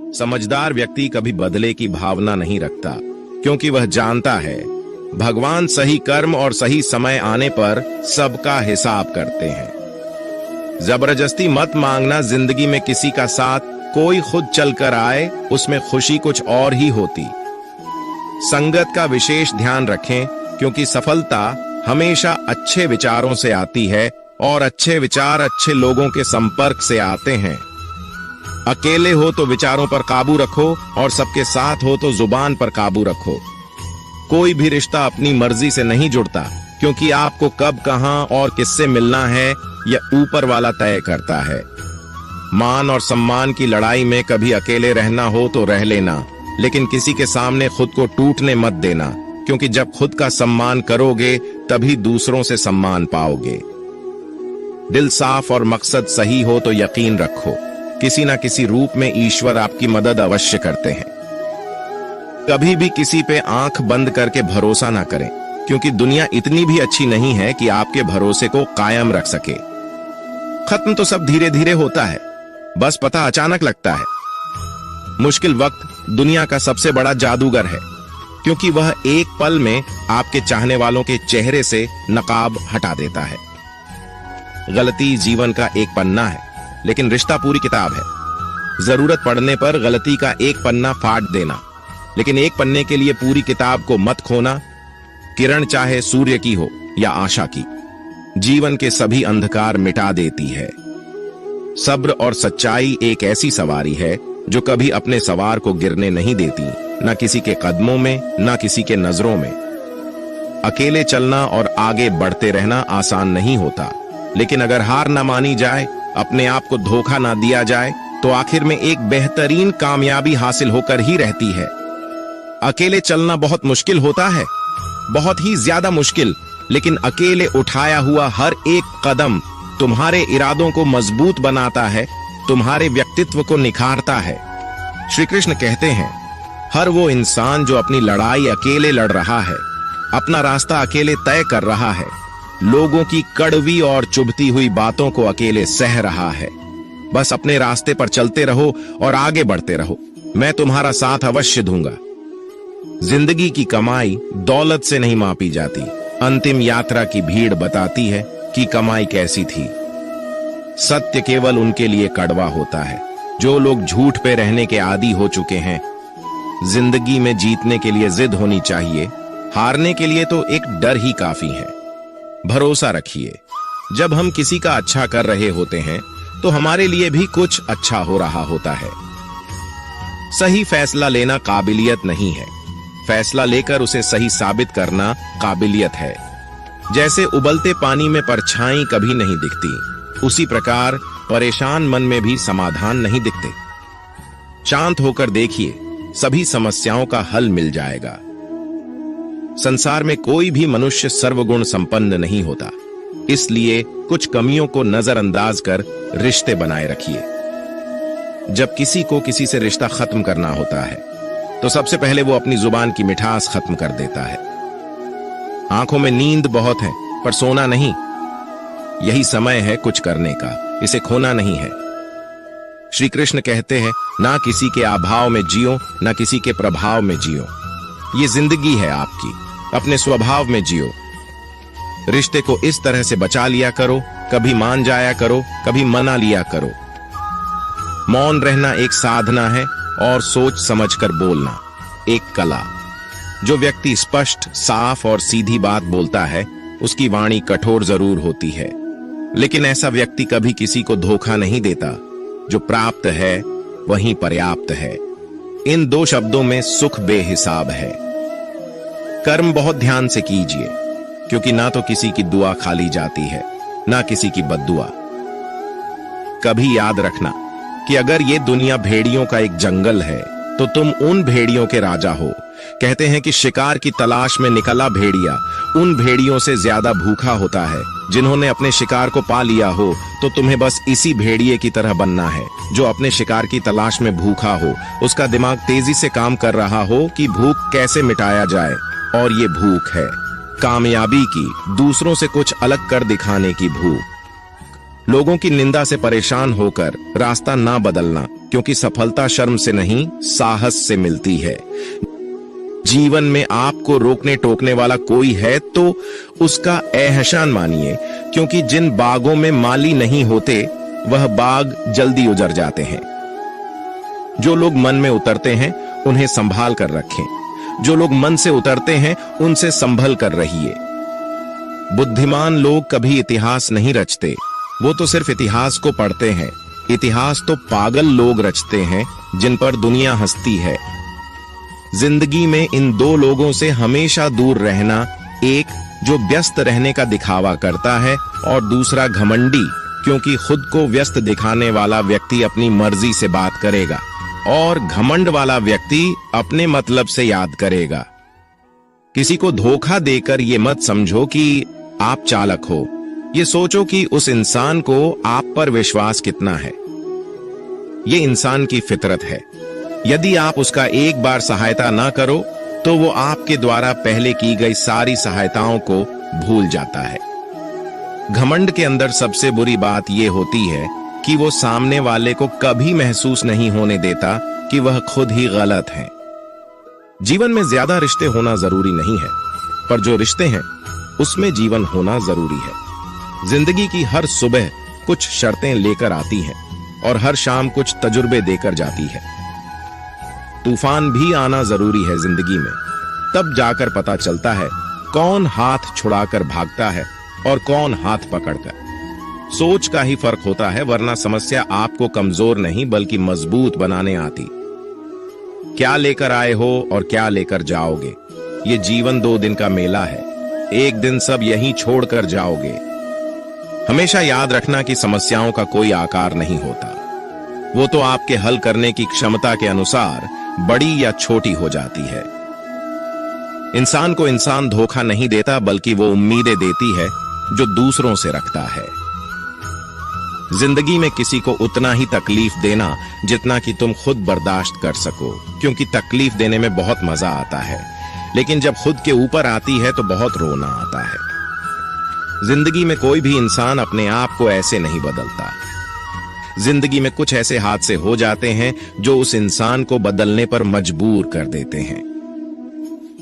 समझदार व्यक्ति कभी बदले की भावना नहीं रखता, क्योंकि वह जानता है भगवान सही कर्म और सही समय आने पर सबका हिसाब करते हैं। जबरदस्ती मत मांगना जिंदगी में किसी का साथ, कोई खुद चलकर आए उसमें खुशी कुछ और ही होती। संगत का विशेष ध्यान रखें, क्योंकि सफलता हमेशा अच्छे विचारों से आती है और अच्छे विचार अच्छे लोगों के संपर्क से आते हैं। अकेले हो तो विचारों पर काबू रखो और सबके साथ हो तो जुबान पर काबू रखो। कोई भी रिश्ता अपनी मर्जी से नहीं जुड़ता, क्योंकि आपको कब, कहां और किससे मिलना है यह ऊपर वाला तय करता है। मान और सम्मान की लड़ाई में कभी अकेले रहना हो तो रह लेना, लेकिन किसी के सामने खुद को टूटने मत देना, क्योंकि जब खुद का सम्मान करोगे तभी दूसरों से सम्मान पाओगे। दिल साफ और मकसद सही हो तो यकीन रखो, किसी ना किसी रूप में ईश्वर आपकी मदद अवश्य करते हैं। कभी भी किसी पे आंख बंद करके भरोसा ना करें, क्योंकि दुनिया इतनी भी अच्छी नहीं है कि आपके भरोसे को कायम रख सके। खत्म तो सब धीरे धीरे होता है, बस पता अचानक लगता है। मुश्किल वक्त दुनिया का सबसे बड़ा जादूगर है, क्योंकि वह एक पल में आपके चाहने वालों के चेहरे से नकाब हटा देता है। गलती जीवन का एक पन्ना है, लेकिन रिश्ता पूरी किताब है। जरूरत पड़ने पर गलती का एक पन्ना फाड़ देना, लेकिन एक पन्ने के लिए पूरी किताब को मत खोना। किरण चाहे सूर्य की हो या आशा की, जीवन के सभी अंधकार मिटा देती है। सब्र और सच्चाई एक ऐसी सवारी है जो कभी अपने सवार को गिरने नहीं देती, ना किसी के कदमों में, ना किसी के नजरों में। अकेले चलना और आगे बढ़ते रहना आसान नहीं होता, लेकिन अगर हार ना मानी जाए, अपने आप को धोखा ना दिया जाए, तो आखिर में एक बेहतरीन कामयाबी हासिल होकर ही रहती है। अकेले चलना बहुत मुश्किल होता है, बहुत ही ज्यादा मुश्किल, लेकिन अकेले उठाया हुआ हर एक कदम तुम्हारे इरादों को मजबूत बनाता है, तुम्हारे व्यक्तित्व को निखारता है। श्री कृष्ण कहते हैं, हर वो इंसान जो अपनी लड़ाई अकेले लड़ रहा है, अपना रास्ता अकेले तय कर रहा है, लोगों की कड़वी और चुभती हुई बातों को अकेले सह रहा है। बस अपने रास्ते पर चलते रहो और आगे बढ़ते रहो, मैं तुम्हारा साथ अवश्य दूंगा। जिंदगी की कमाई दौलत से नहीं मापी जाती, अंतिम यात्रा की भीड़ बताती है कि कमाई कैसी थी। सत्य केवल उनके लिए कड़वा होता है जो लोग झूठ पे रहने के आदी हो चुके हैं। जिंदगी में जीतने के लिए जिद होनी चाहिए, हारने के लिए तो एक डर ही काफी है। भरोसा रखिए, जब हम किसी का अच्छा कर रहे होते हैं तो हमारे लिए भी कुछ अच्छा हो रहा होता है। सही फैसला लेना काबिलियत नहीं है, फैसला लेकर उसे सही साबित करना काबिलियत है। जैसे उबलते पानी में परछाई कभी नहीं दिखती, उसी प्रकार परेशान मन में भी समाधान नहीं दिखते। शांत होकर देखिए, सभी समस्याओं का हल मिल जाएगा। संसार में कोई भी मनुष्य सर्वगुण संपन्न नहीं होता, इसलिए कुछ कमियों को नजरअंदाज कर रिश्ते बनाए रखिए। जब किसी को किसी से रिश्ता खत्म करना होता है तो सबसे पहले वो अपनी जुबान की मिठास खत्म कर देता है। आंखों में नींद बहुत है पर सोना नहीं, यही समय है कुछ करने का, इसे खोना नहीं है। श्री कृष्ण कहते हैं, ना किसी के अभाव में जियो, ना किसी के प्रभाव में जियो। ये जिंदगी है आपकी, अपने स्वभाव में जियो। रिश्ते को इस तरह से बचा लिया करो, कभी मान जाया करो, कभी मना लिया करो। मौन रहना एक साधना है और सोच समझकर बोलना एक कला। जो व्यक्ति स्पष्ट, साफ और सीधी बात बोलता है, उसकी वाणी कठोर जरूर होती है, लेकिन ऐसा व्यक्ति कभी किसी को धोखा नहीं देता। जो प्राप्त है वही पर्याप्त है। इन दो शब्दों में सुख बेहिसाब है। कर्म बहुत ध्यान से कीजिए, क्योंकि ना तो किसी की दुआ खाली जाती है, ना किसी की बद्दुआ। कभी याद रखना कि अगर ये दुनिया भेड़ियों का एक जंगल है तो तुम उन भेड़ियों के राजा हो। कहते हैं कि शिकार की तलाश में निकला भेड़िया उन भेड़ियों से ज्यादा भूखा होता है जिन्होंने अपने शिकार को पा लिया हो। तो तुम्हें बस इसी भेड़िए की तरह बनना है जो अपने शिकार की तलाश में भूखा हो। उसका दिमाग तेजी से काम कर रहा हो कि भूख कैसे मिटाया जाए, और ये भूख है कामयाबी की, दूसरों से कुछ अलग कर दिखाने की भूख। लोगों की निंदा से परेशान होकर रास्ता ना बदलना, क्योंकि सफलता शर्म से नहीं, साहस से मिलती है। जीवन में आपको रोकने टोकने वाला कोई है तो उसका एहसान मानिए, क्योंकि जिन बागों में माली नहीं होते वह बाग जल्दी उजड़ जाते हैं। जो लोग मन में उतरते हैं उन्हें संभाल कर रखें, जो लोग मन से उतरते हैं उनसे संभल कर रहिए। बुद्धिमान लोग कभी इतिहास नहीं रचते, वो तो सिर्फ इतिहास को पढ़ते हैं। इतिहास तो पागल लोग रचते हैं जिन पर दुनिया हंसती है। जिंदगी में इन दो लोगों से हमेशा दूर रहना, एक जो व्यस्त रहने का दिखावा करता है और दूसरा घमंडी, क्योंकि खुद को व्यस्त दिखाने वाला व्यक्ति अपनी मर्जी से बात करेगा और घमंड वाला व्यक्ति अपने मतलब से याद करेगा। किसी को धोखा देकर ये मत समझो कि आप चालाक हो, ये सोचो कि उस इंसान को आप पर विश्वास कितना है। ये इंसान की फितरत है। यदि आप उसका एक बार सहायता ना करो तो वो आपके द्वारा पहले की गई सारी सहायताओं को भूल जाता है। घमंड के अंदर सबसे बुरी बात यह होती है कि वो सामने वाले को कभी महसूस नहीं होने देता कि वह खुद ही गलत है। जीवन में ज्यादा रिश्ते होना जरूरी नहीं है, पर जो रिश्ते हैं उसमें जीवन होना जरूरी है। जिंदगी की हर सुबह कुछ शर्तें लेकर आती है और हर शाम कुछ तजुर्बे देकर जाती है। तूफान भी आना जरूरी है जिंदगी में, तब जाकर पता चलता है कौन हाथ छुड़ाकर भागता है और कौन हाथ पकड़कर। सोच का ही फर्क होता है, वरना समस्या आपको कमजोर नहीं बल्कि मजबूत बनाने आती। क्या लेकर आए हो और क्या लेकर जाओगे, ये जीवन 2 दिन का मेला है। एक दिन सब यहीं छोड़कर जाओगे। हमेशा याद रखना कि समस्याओं का कोई आकार नहीं होता, वो तो आपके हल करने की क्षमता के अनुसार बड़ी या छोटी हो जाती है। इंसान को इंसान धोखा नहीं देता, बल्कि वो उम्मीदें देती है जो दूसरों से रखता है। जिंदगी में किसी को उतना ही तकलीफ देना जितना कि तुम खुद बर्दाश्त कर सको, क्योंकि तकलीफ देने में बहुत मजा आता है, लेकिन जब खुद के ऊपर आती है तो बहुत रोना आता है। जिंदगी में कोई भी इंसान अपने आप को ऐसे नहीं बदलता। जिंदगी में कुछ ऐसे हादसे हो जाते हैं जो उस इंसान को बदलने पर मजबूर कर देते हैं।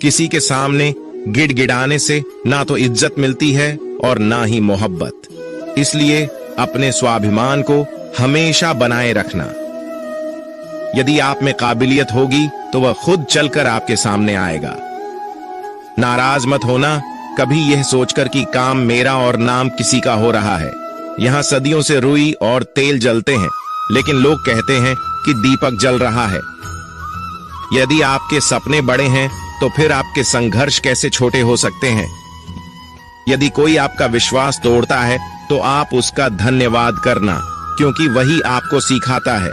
किसी के सामने गिड़गिड़ाने से ना तो इज्जत मिलती है और ना ही मोहब्बत। इसलिए अपने स्वाभिमान को हमेशा बनाए रखना। यदि आप में काबिलियत होगी तो वह खुद चलकर आपके सामने आएगा। नाराज मत होना कभी यह सोचकर कि काम मेरा और नाम किसी का हो रहा है। यहां सदियों से रुई और तेल जलते हैं, लेकिन लोग कहते हैं कि दीपक जल रहा है। यदि आपके सपने बड़े हैं तो फिर आपके संघर्ष कैसे छोटे हो सकते हैं। यदि कोई आपका विश्वास तोड़ता है तो आप उसका धन्यवाद करना, क्योंकि वही आपको सिखाता है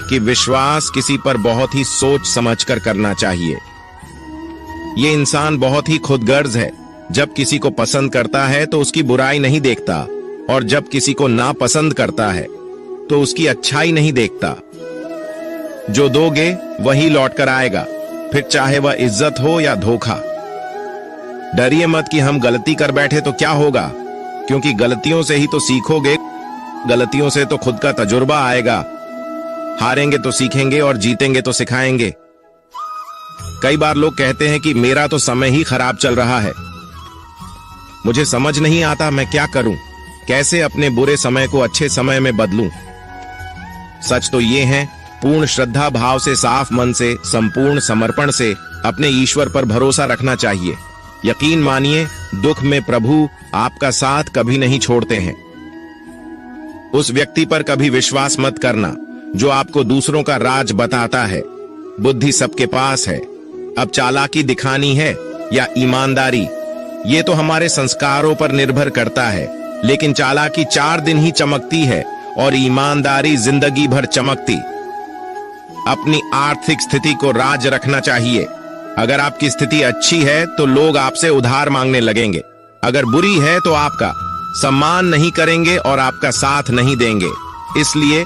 कि विश्वास किसी पर बहुत ही सोच समझकर करना चाहिए। ये इंसान बहुत ही खुदगर्ज है। जब किसी को पसंद करता है तो उसकी बुराई नहीं देखता, और जब किसी को नापसंद करता है तो उसकी अच्छाई नहीं देखता। जो दोगे वही लौट कर आएगा, फिर चाहे वह इज्जत हो या धोखा। डरिए मत कि हम गलती कर बैठे तो क्या होगा, क्योंकि गलतियों से ही तो सीखोगे। गलतियों से तो खुद का तजुर्बा आएगा। हारेंगे तो सीखेंगे और जीतेंगे तो सिखाएंगे। कई बार लोग कहते हैं कि मेरा तो समय ही खराब चल रहा है। मुझे समझ नहीं आता मैं क्या करूं, कैसे अपने बुरे समय को अच्छे समय में बदलूं। सच तो ये है, पूर्ण श्रद्धा भाव से, साफ मन से, संपूर्ण समर्पण से अपने ईश्वर पर भरोसा रखना चाहिए। यकीन मानिए, दुख में प्रभु आपका साथ कभी नहीं छोड़ते हैं। उस व्यक्ति पर कभी विश्वास मत करना जो आपको दूसरों का राज बताता है। बुद्धि सबके पास है, अब चालाकी दिखानी है या ईमानदारी, ये तो हमारे संस्कारों पर निर्भर करता है। लेकिन चालाकी 4 दिन ही चमकती है और ईमानदारी जिंदगी भर चमकती। अपनी आर्थिक स्थिति को राज रखना चाहिए। अगर आपकी स्थिति अच्छी है तो लोग आपसे उधार मांगने लगेंगे, अगर बुरी है तो आपका सम्मान नहीं करेंगे और आपका साथ नहीं देंगे। इसलिए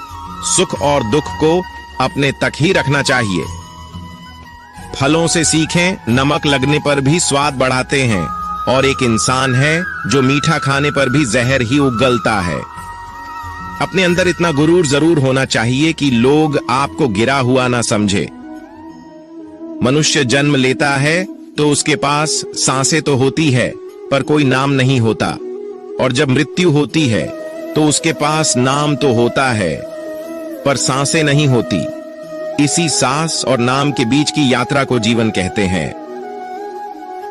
सुख और दुख को अपने तक ही रखना चाहिए। फलों से सीखें, नमक लगने पर भी स्वाद बढ़ाते हैं, और एक इंसान है जो मीठा खाने पर भी जहर ही उगलता है। अपने अंदर इतना गुरूर जरूर होना चाहिए कि लोग आपको गिरा हुआ ना समझे। मनुष्य जन्म लेता है तो उसके पास सांसें तो होती है पर कोई नाम नहीं होता, और जब मृत्यु होती है तो उसके पास नाम तो होता है पर सांसें नहीं होती। इसी सांस और नाम के बीच की यात्रा को जीवन कहते हैं।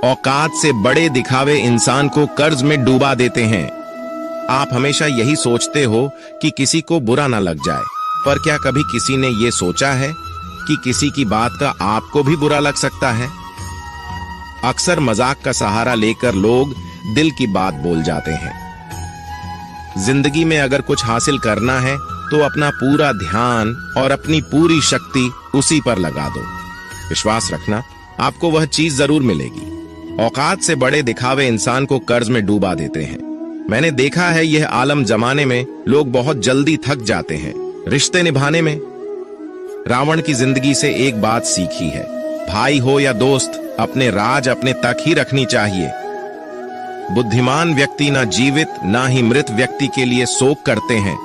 औकात से बड़े दिखावे इंसान को कर्ज में डूबा देते हैं। आप हमेशा यही सोचते हो कि किसी को बुरा ना लग जाए, पर क्या कभी किसी ने यह सोचा है कि किसी की बात का आपको भी बुरा लग सकता है? अक्सर मजाक का सहारा लेकर लोग दिल की बात बोल जाते हैं। जिंदगी में अगर कुछ हासिल करना है तो अपना पूरा ध्यान और अपनी पूरी शक्ति उसी पर लगा दो। विश्वास रखना, आपको वह चीज जरूर मिलेगी। औकात से बड़े दिखावे इंसान को कर्ज में डूबा देते हैं। मैंने देखा है यह आलम जमाने में लोग बहुत जल्दी थक जाते हैं रिश्ते निभाने में। रावण की जिंदगी से एक बात सीखी है, भाई हो या दोस्त, अपने राज अपने तक ही रखनी चाहिए। बुद्धिमान व्यक्ति ना जीवित ना ही मृत व्यक्ति के लिए शोक करते हैं।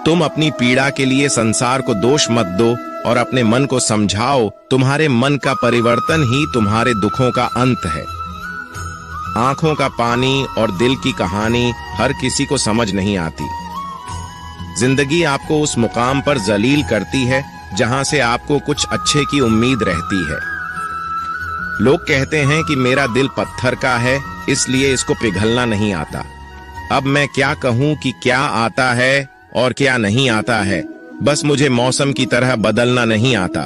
तुम अपनी पीड़ा के लिए संसार को दोष मत दो और अपने मन को समझाओ, तुम्हारे मन का परिवर्तन ही तुम्हारे दुखों का अंत है। आंखों का पानी और दिल की कहानी हर किसी को समझ नहीं आती। जिंदगी आपको उस मुकाम पर जलील करती है जहां से आपको कुछ अच्छे की उम्मीद रहती है। लोग कहते हैं कि मेरा दिल पत्थर का है इसलिए इसको पिघलना नहीं आता। अब मैं क्या कहूं कि क्या आता है और क्या नहीं आता है, बस मुझे मौसम की तरह बदलना नहीं आता।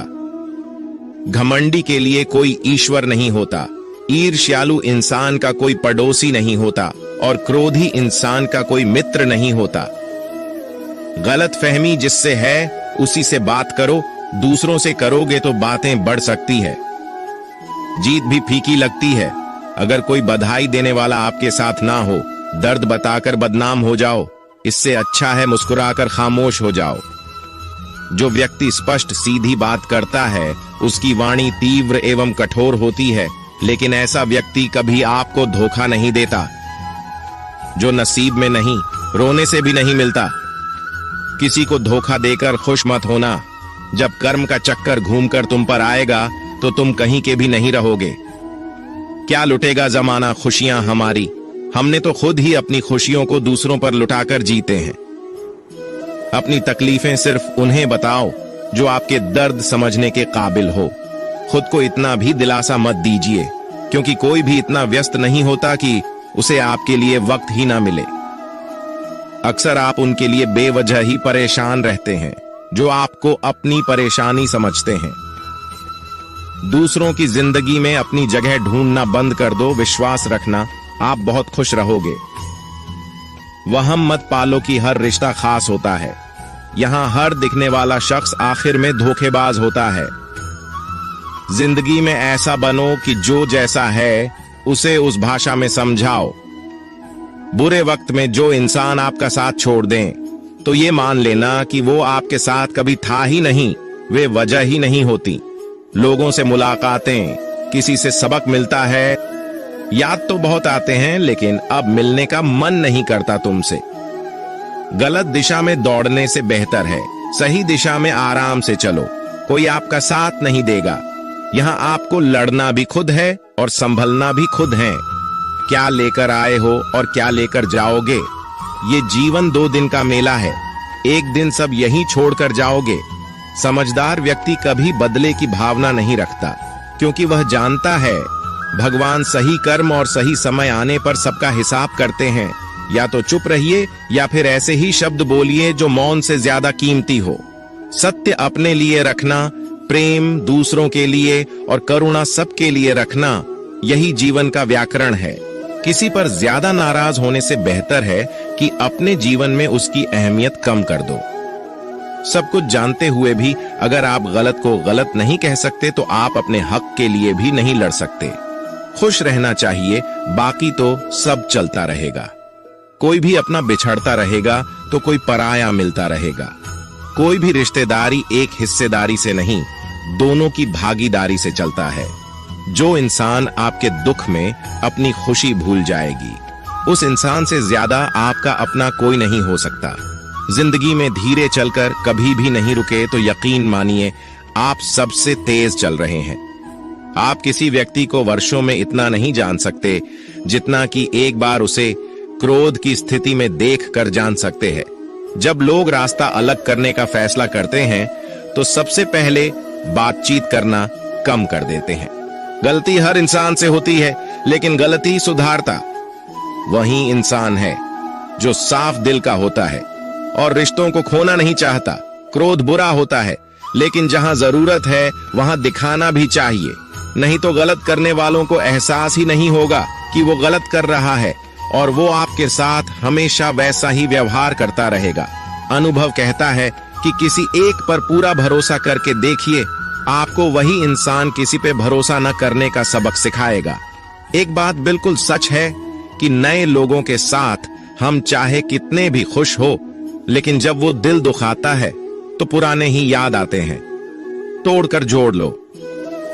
घमंडी के लिए कोई ईश्वर नहीं होता, ईर्ष्यालु इंसान का कोई पड़ोसी नहीं होता और क्रोधी इंसान का कोई मित्र नहीं होता। गलतफहमी जिससे है उसी से बात करो, दूसरों से करोगे तो बातें बढ़ सकती है। जीत भी फीकी लगती है अगर कोई बधाई देने वाला आपके साथ ना हो। दर्द बताकर बदनाम हो जाओ, इससे अच्छा है मुस्कुराकर खामोश हो जाओ। जो व्यक्ति स्पष्ट सीधी बात करता है उसकी वाणी तीव्र एवं कठोर होती है, लेकिन ऐसा व्यक्ति कभी आपको धोखा नहीं देता। जो नसीब में नहीं, रोने से भी नहीं मिलता। किसी को धोखा देकर खुश मत होना। जब कर्म का चक्कर घूमकर तुम पर आएगा तो तुम कहीं के भी नहीं रहोगे। क्या लुटेगा जमाना खुशियां हमारी, हमने तो खुद ही अपनी खुशियों को दूसरों पर लुटाकर जीते हैं। अपनी तकलीफें सिर्फ उन्हें बताओ जो आपके दर्द समझने के काबिल हो। खुद को इतना भी दिलासा मत दीजिए, क्योंकि कोई भी इतना व्यस्त नहीं होता कि उसे आपके लिए वक्त ही ना मिले। अक्सर आप उनके लिए बेवजह ही परेशान रहते हैं जो आपको अपनी परेशानी समझते हैं। दूसरों की जिंदगी में अपनी जगह ढूंढना बंद कर दो। विश्वास रखना, आप बहुत खुश रहोगे। वहम मत पालो कि हर रिश्ता खास होता है। यहां हर दिखने वाला शख्स आखिर में धोखेबाज होता है। जिंदगी में ऐसा बनो कि जो जैसा है उसे उस भाषा में समझाओ। बुरे वक्त में जो इंसान आपका साथ छोड़ दें तो ये मान लेना कि वो आपके साथ कभी था ही नहीं, वे वजह ही नहीं होती। लोगों से मुलाकातें, किसी से सबक मिलता है, याद तो बहुत आते हैं लेकिन अब मिलने का मन नहीं करता तुमसे। गलत दिशा में दौड़ने से बेहतर है सही दिशा में आराम से चलो। कोई आपका साथ नहीं देगा। यहाँ आपको लड़ना भी खुद है और संभलना भी खुद है। क्या लेकर आए हो और क्या लेकर जाओगे, ये जीवन 2 दिन का मेला है। एक दिन सब यहीं छोड़कर जाओगे। समझदार व्यक्ति कभी बदले की भावना नहीं रखता, क्योंकि वह जानता है भगवान सही कर्म और सही समय आने पर सबका हिसाब करते हैं। या तो चुप रहिए या फिर ऐसे ही शब्द बोलिए जो मौन से ज्यादा कीमती हो। सत्य अपने लिए रखना, प्रेम दूसरों के लिए और करुणा सबके लिए रखना, यही जीवन का व्याकरण है। किसी पर ज्यादा नाराज होने से बेहतर है कि अपने जीवन में उसकी अहमियत कम कर दो। सब कुछ जानते हुए भी अगर आप गलत को गलत नहीं कह सकते तो आप अपने हक के लिए भी नहीं लड़ सकते। खुश रहना चाहिए, बाकी तो सब चलता रहेगा। कोई भी अपना बिछड़ता रहेगा तो कोई पराया मिलता रहेगा। कोई भी रिश्तेदारी एक हिस्सेदारी से नहीं, दोनों की भागीदारी से चलता है। जो इंसान आपके दुख में अपनी खुशी भूल जाएगी, उस इंसान से ज्यादा आपका अपना कोई नहीं हो सकता। जिंदगी में धीरे चलकर कभी भी नहीं रुके तो यकीन मानिए आप सबसे तेज चल रहे हैं। आप किसी व्यक्ति को वर्षों में इतना नहीं जान सकते जितना कि एक बार उसे क्रोध की स्थिति में देखकर जान सकते हैं। जब लोग रास्ता अलग करने का फैसला करते हैं तो सबसे पहले बातचीत करना कम कर देते हैं। गलती हर इंसान से होती है, लेकिन गलती सुधारता वही इंसान है जो साफ दिल का होता है और रिश्तों को खोना नहीं चाहता। क्रोध बुरा होता है, लेकिन जहां जरूरत है वहां दिखाना भी चाहिए, नहीं तो गलत करने वालों को एहसास ही नहीं होगा कि वो गलत कर रहा है और वो आपके साथ हमेशा वैसा ही व्यवहार करता रहेगा। अनुभव कहता है कि किसी एक पर पूरा भरोसा करके देखिए, आपको वही इंसान किसी पे भरोसा न करने का सबक सिखाएगा। एक बात बिल्कुल सच है कि नए लोगों के साथ हम चाहे कितने भी खुश हो, लेकिन जब वो दिल दुखाता है तो पुराने ही याद आते हैं। तोड़कर जोड़ लो।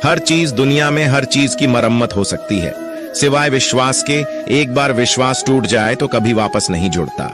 हर चीज दुनिया में हर चीज की मरम्मत हो सकती है, सिवाय विश्वास के। एक बार विश्वास टूट जाए तो कभी वापस नहीं जुड़ता।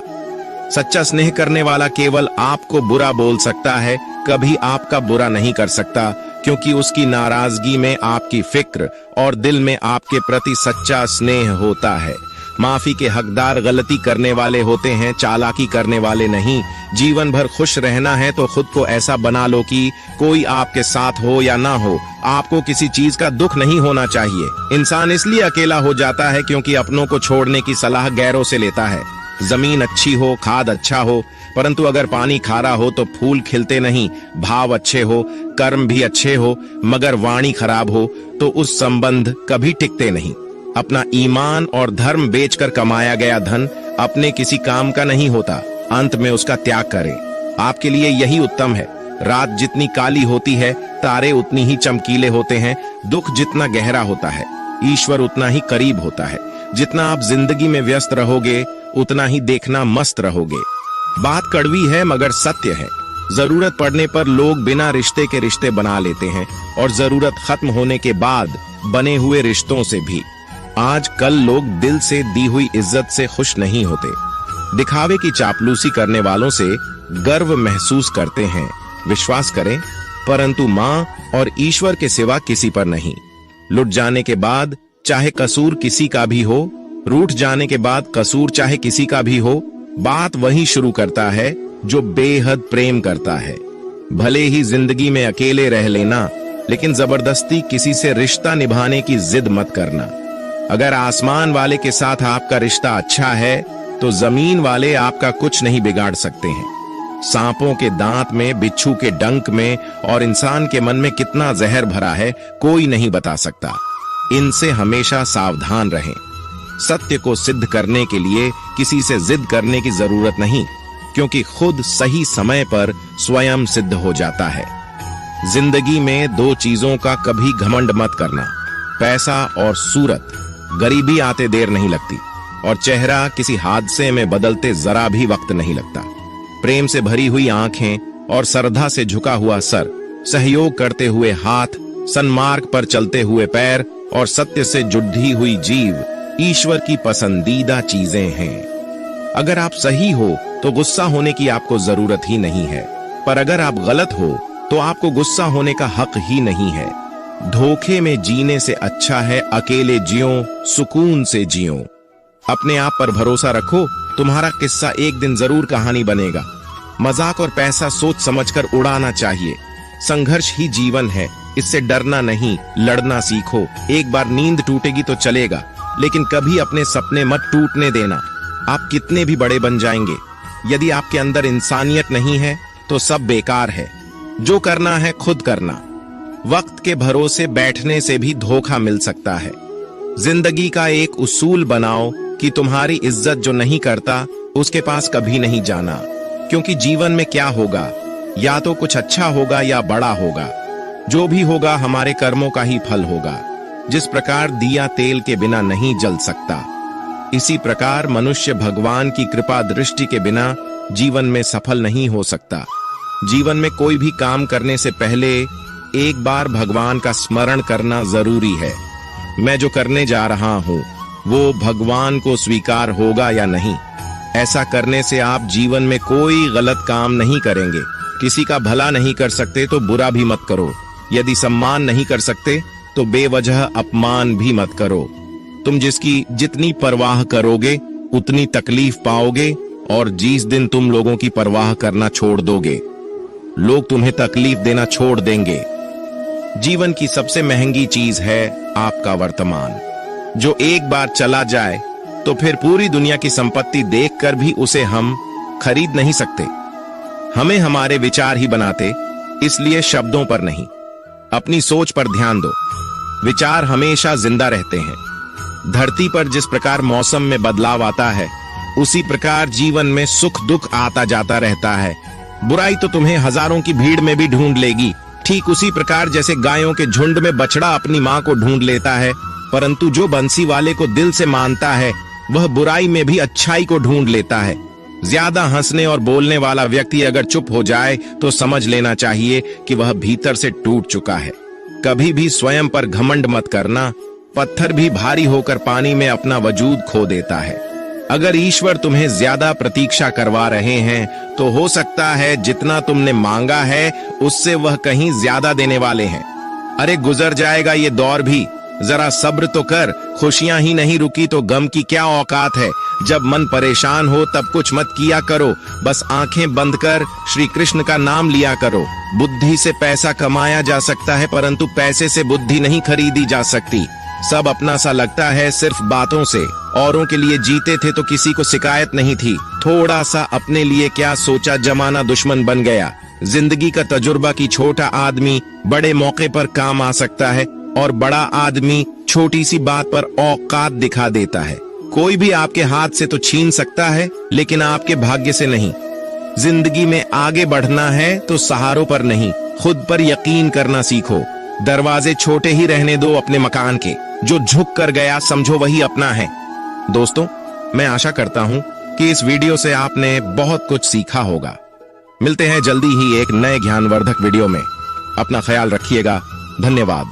सच्चा स्नेह करने वाला केवल आपको बुरा बोल सकता है, कभी आपका बुरा नहीं कर सकता, क्योंकि उसकी नाराजगी में आपकी फिक्र और दिल में आपके प्रति सच्चा स्नेह होता है। माफी के हकदार गलती करने वाले होते हैं, चालाकी करने वाले नहीं। जीवन भर खुश रहना है तो खुद को ऐसा बना लो कि कोई आपके साथ हो या ना हो, आपको किसी चीज का दुख नहीं होना चाहिए। इंसान इसलिए अकेला हो जाता है क्योंकि अपनों को छोड़ने की सलाह गैरों से लेता है। जमीन अच्छी हो, खाद अच्छा हो, परंतु अगर पानी खारा हो तो फूल खिलते नहीं। भाव अच्छे हो, कर्म भी अच्छे हो, मगर वाणी खराब हो तो उस संबंध कभी टिकते नहीं। अपना ईमान और धर्म बेचकर कमाया गया धन अपने किसी काम का नहीं होता, अंत में उसका त्याग करें। आपके लिए यही उत्तम है। रात जितनी काली होती है, तारे उतनी ही चमकीले होते हैं। दुख जितना गहरा होता है, ईश्वर उतना ही करीब होता है। जितना आप जिंदगी में व्यस्त रहोगे, उतना ही देखना मस्त रहोगे। बात कड़वी है मगर सत्य है। जरूरत पड़ने पर लोग बिना रिश्ते के रिश्ते बना लेते हैं, और जरूरत खत्म होने के बाद बने हुए रिश्तों से भी। आज कल लोग दिल से दी हुई इज्जत से खुश नहीं होते। दिखावे की चापलूसी करने वालों से गर्व महसूस करते हैं। विश्वास करें, परंतु मां और ईश्वर के सिवा किसी पर नहीं। लुट जाने के बाद चाहे कसूर किसी का भी हो, रूठ जाने के बाद कसूर चाहे किसी का भी हो, बात वही शुरू करता है जो बेहद प्रेम करता है। भले ही जिंदगी में अकेले रह लेना, लेकिन जबरदस्ती किसी से रिश्ता निभाने की जिद मत करना। अगर आसमान वाले के साथ आपका रिश्ता अच्छा है तो जमीन वाले आपका कुछ नहीं बिगाड़ सकते हैं। सांपों के दांत में, बिच्छू के डंक में और इंसान के मन में कितना जहर भरा है, कोई नहीं बता सकता। इनसे हमेशा सावधान रहें। सत्य को सिद्ध करने के लिए किसी से जिद करने की जरूरत नहीं, क्योंकि खुद सही समय पर स्वयं सिद्ध हो जाता है। जिंदगी में दो चीजों का कभी घमंड मत करना, पैसा और सूरत। गरीबी आते देर नहीं लगती, और चेहरा किसी हादसे में बदलते जरा भी वक्त नहीं लगता। प्रेम से भरी हुई आंखें और श्रद्धा से झुका हुआ सर, सहयोग करते हुए हाथ, सन्मार्ग पर चलते हुए पैर और सत्य से जुड़ी हुई जीव ईश्वर की पसंदीदा चीजें हैं। अगर आप सही हो तो गुस्सा होने की आपको जरूरत ही नहीं है, पर अगर आप गलत हो तो आपको गुस्सा होने का हक ही नहीं है। धोखे में जीने से अच्छा है अकेले जियो, सुकून से जियो। अपने आप पर भरोसा रखो, तुम्हारा किस्सा एक दिन जरूर कहानी बनेगा। मजाक और पैसा सोच समझकर उड़ाना चाहिए। संघर्ष ही जीवन है, इससे डरना नहीं, लड़ना सीखो। एक बार नींद टूटेगी तो चलेगा, लेकिन कभी अपने सपने मत टूटने देना। आप कितने भी बड़े बन जाएंगे, यदि आपके अंदर इंसानियत नहीं है तो सब बेकार है। जो करना है खुद करना। वक्त के भरोसे बैठने से भी धोखा मिल सकता है। जिंदगी का एक उसूल बनाओ कि तुम्हारी इज्जत जो नहीं करता उसके पास कभी नहीं जाना, क्योंकि जीवन में क्या होगा, या तो कुछ अच्छा होगा या बड़ा होगा। जो भी होगा हमारे कर्मों का ही फल होगा। जिस प्रकार दिया तेल के बिना नहीं जल सकता, इसी प्रकार मनुष्य भगवान की कृपा दृष्टि के बिना जीवन में सफल नहीं हो सकता। जीवन में कोई भी काम करने से पहले एक बार भगवान का स्मरण करना जरूरी है। मैं जो करने जा रहा हूं वो भगवान को स्वीकार होगा या नहीं। ऐसा करने से आप जीवन में कोई गलत काम नहीं करेंगे। किसी का भला नहीं कर सकते तो बुरा भी मत करो। यदि सम्मान नहीं कर सकते तो बेवजह अपमान भी मत करो। तुम जिसकी जितनी परवाह करोगे उतनी तकलीफ पाओगे, और जिस दिन तुम लोगों की परवाह करना छोड़ दोगे, लोग तुम्हें तकलीफ देना छोड़ देंगे। जीवन की सबसे महंगी चीज है आपका वर्तमान, जो एक बार चला जाए तो फिर पूरी दुनिया की संपत्ति देखकर भी उसे हम खरीद नहीं सकते। हमें हमारे विचार ही बनाते, इसलिए शब्दों पर नहीं, अपनी सोच पर ध्यान दो। विचार हमेशा जिंदा रहते हैं। धरती पर जिस प्रकार मौसम में बदलाव आता है, उसी प्रकार जीवन में सुख दुख आता जाता रहता है। बुराई तो तुम्हें हजारों की भीड़ में भी ढूंढ लेगी, ठीक उसी प्रकार जैसे गायों के झुंड में बछड़ा अपनी मां को ढूंढ लेता है। परंतु जो बंसी वाले को दिल से मानता है, वह बुराई में भी अच्छाई को ढूंढ लेता है। ज्यादा हंसने और बोलने वाला व्यक्ति अगर चुप हो जाए तो समझ लेना चाहिए कि वह भीतर से टूट चुका है। कभी भी स्वयं पर घमंड मत करना। पत्थर भी भारी होकर पानी में अपना वजूद खो देता है। अगर ईश्वर तुम्हें ज्यादा प्रतीक्षा करवा रहे हैं तो हो सकता है जितना तुमने मांगा है उससे वह कहीं ज्यादा देने वाले हैं। अरे गुजर जाएगा ये दौर भी, जरा सब्र तो कर। खुशियां ही नहीं रुकी तो गम की क्या औकात है। जब मन परेशान हो तब कुछ मत किया करो, बस आंखें बंद कर श्री कृष्ण का नाम लिया करो। बुद्धि से पैसा कमाया जा सकता है, परंतु पैसे से बुद्धि नहीं खरीदी जा सकती। सब अपना सा लगता है सिर्फ बातों से। औरों के लिए जीते थे तो किसी को शिकायत नहीं थी। थोड़ा सा अपने लिए क्या सोचा, जमाना दुश्मन बन गया। जिंदगी का तजुर्बा की छोटा आदमी बड़े मौके पर काम आ सकता है, और बड़ा आदमी छोटी सी बात पर औकात दिखा देता है। कोई भी आपके हाथ से तो छीन सकता है, लेकिन आपके भाग्य से नहीं। जिंदगी में आगे बढ़ना है तो सहारों पर नहीं, खुद पर यकीन करना सीखो। दरवाजे छोटे ही रहने दो अपने मकान के। जो झुक कर गया समझो वही अपना है। दोस्तों, मैं आशा करता हूं कि इस वीडियो से आपने बहुत कुछ सीखा होगा। मिलते हैं जल्दी ही एक नए ज्ञानवर्धक वीडियो में। अपना ख्याल रखिएगा। धन्यवाद।